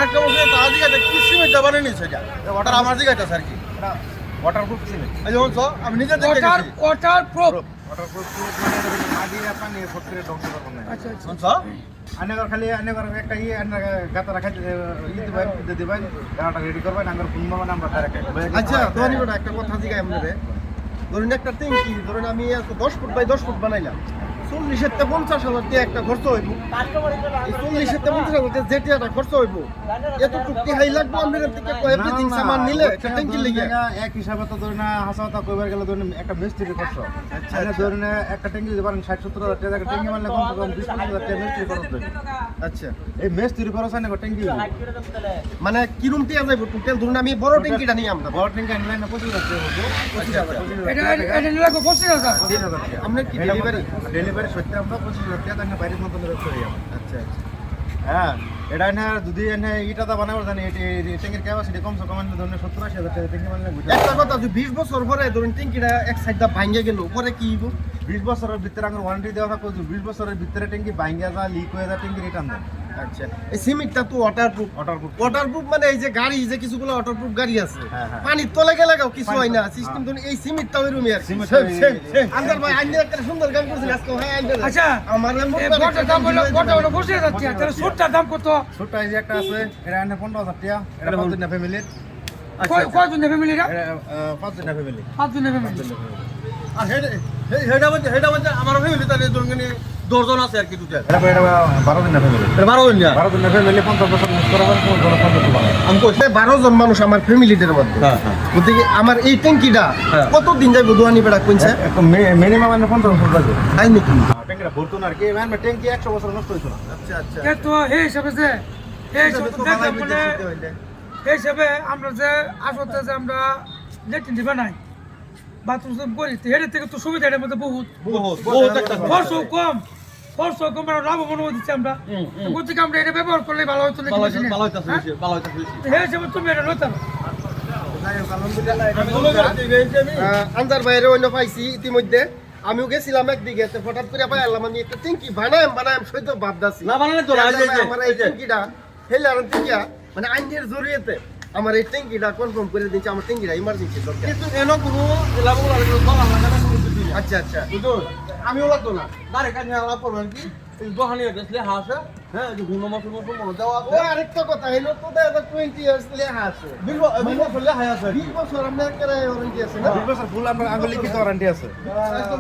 আরেকটা বলছে তার দিকে কি সিমেন্ট বানিয়ে নিচ্ছে এটা ওটা আমার দিকে আছে আর কি ওয়াটারপ্রুফ সিমেন্ট। এই যেমন তো আমি নিজে দেখে গেছি ওয়াটারপ্রুফ। ওয়াটারপ্রুফ মানে মাটি আর পানি ফটকে ধ্বংস করবে না। আচ্ছা আচ্ছা। শুনছ আনেগার খালি আনেগার একটা গাতা রাখা দিবেন দিবেন গাড়াটা রেডি করবেন আঙ্গার পূর্ণ মানে আমরা ডাইরেক্ট আচ্ছা ধরুন এটা একটা কথা জিগাই আপনাদের ধরুন একটা ট্যাঙ্কি ধরুন আমি 10 ফুট বাই 10 ফুট বানাইলাম 40 থেকে 50,000 টাকা একটা খরচ হইব এই 40 থেকে 50,000 টাকা যে টাকা খরচ হইব এতটুকু কি হাই লাগবে আমাদের থেকে এভরিথিং সামান নিলে একটা ট্যাঙ্কি লাগে এক হিসাবে তো ধরুন হাসাতা কইবার গেলে ধরুন একটা মিস্ত্রি খরচ আচ্ছা মানে ধরুন একটা ট্যাঙ্কি যদি পারেন 60-70,000 টাকা একটা ট্যাঙ্কি মারলে কম সে কম 20-25,000 টাকা মিস্ত্রি খরচ দেবে। আচ্ছা এই মিস্ত্রি খরচ আনে ট্যাঙ্কি মানে কিরম টিয়া যাইব টোটাল ধরুন আমি বড় ট্যাঙ্কিটা নিয়ে আমরা বড় ট্যাঙ্কি আনলে না 25,000 টাকা হতো। এটা এটা নিলে 25,000। 30,000 টাকা আপনার কি ডেলিভারি ডেলিভারি সত্যি আমরা 25,000 টাকা তাহলে বাইরের মতন ব্যবসা হয়ে যাবে। আচ্ছা আচ্ছা হ্যাঁ এটা না যদি এনে ইটা দা বানাবার জানি এই ট্যাঙ্কির ক্যাপাসিটি কমসে কম ধরুন 70-80,000 টাকা ট্যাঙ্কি মারলে বুঝা একটা কথা যে 20 বছর পরে ধরুন ট্যাঙ্কিটা এক সাইডটা ভাঙে গেল পরে কি হইব 20 বছরের ভিতরে আমার ওয়ারেন্টি দেওয়া থাকবে 20 বছরের ভিতরে ট্যাঙ্কি ভাঙিয়া যা লিক হয়ে যা ট্যাঙ্কি রিটার্ন দেন। আচ্ছা এই সিমেন্টটা তো ওয়াটারপ্রুফ ওয়াটারপ্রুফ মানে এই যে গাড়ি যে কিছুগুলো ওয়াটারপ্রুফ গাড়ি আছে হ্যাঁ, হ্যাঁ। পানির তলে গেলে কিছু হয় না সিস্টেম তো এই সিমেন্টটা ওই রুমে আর সিমেন্ট আন্দার ভাই আইনে একটা সুন্দর গান করছেন আজকে হয় আইনে আচ্ছা আমার এই বড়টার দাম হলো 25,000 টাকা। তাহলে ছোটটার দাম কত? ছোট এই যে একটা আছে এটা এনে 15,000 টাকা এটা 5 জনের ফ্যামিলির কয়জন ফ্যামিলিরা? এটা 5 জনের ফ্যামিলি 5 জনের ফ্যামিলি। আর হেডা মানে আমার ফ্যামিলি তাহলে ধরুন 10 জন আছে আর কি টোটাল এটা 12 জনের ফ্যামিলি 12 জন না 12 জনের ফ্যামিলি 50 বছর মিস করাবেন 50 বছর আমি কইছি 12 জন মানুষ আমার ফ্যামিলিদের মধ্যে হ্যাঁ হ্যাঁ বলতে কি আমার এই ট্যাঙ্কিটা হ্যাঁ। কত দিন যাইব দোয়ানি বেড়া কোনছে মিনিমাম মানে 50 বছর লাগবে তাই নাকি ট্যাঙ্কিটা ভরতো না আর কি মানে ট্যাঙ্কি 100 বছর নষ্ট হইতো না। আচ্ছা আচ্ছা এ তো এই হিসাবে যে এই হিসাবে তো দেখলাম মানে এই হিসাবে আমরা যে আসতে যে আমরা লেট্রিন দিবা নাই বাথরুম করি তো এর থেকে তো সুবিধা এর মধ্যে বহুত বহুত একটা খরচ কম মানে লাভবান হচ্ছে আমরা গতিকে আমরা এটা ব্যবহার করলে ভালো হতো নাকি বেশি না? হ্যাঁ হিসাবে তুমি এটা লইতে হবে। আন্দার বাইরে অন্য পাইছি ইতিমধ্যে আমিও গেছিলাম একদিকে তো হঠাৎ করে পাইলাম আমি একটা ট্যাঙ্কি বানাম সৈত ভাবদাছি না বানালে তো আমার এই ট্যাঙ্কিটা হেলার ট্যাঙ্কিয়া মানে আইনের জড়িয়েতে আমার এই ট্যাঙ্কিটা কনফার্ম করে দিচ্ছে আমার ট্যাঙ্কিটা ইমার্জেন্সি দরকার কিন্তু এনো কোনো লাভ লাগে বলা লাগে না কোনো কিছু না আচ্ছা আচ্ছা বুঝছো আমিও লাগতো না ডাইরেক্ট কাছে লাভ করবেন কি এই দোকানে গেছলে হাসে হ্যাঁ যে গুণ মশলা মশলা দেওয়া ও আরেকটা কথা হলো তো 20 ইয়ার্স লেখা আছে 20 বছর লেখা আছে 20 বছর আমরা একটা ওয়ারেন্টি আছে না 20 বছর ফুল আমরা আঙ্গুলি কি ওয়ারেন্টি আছে একদম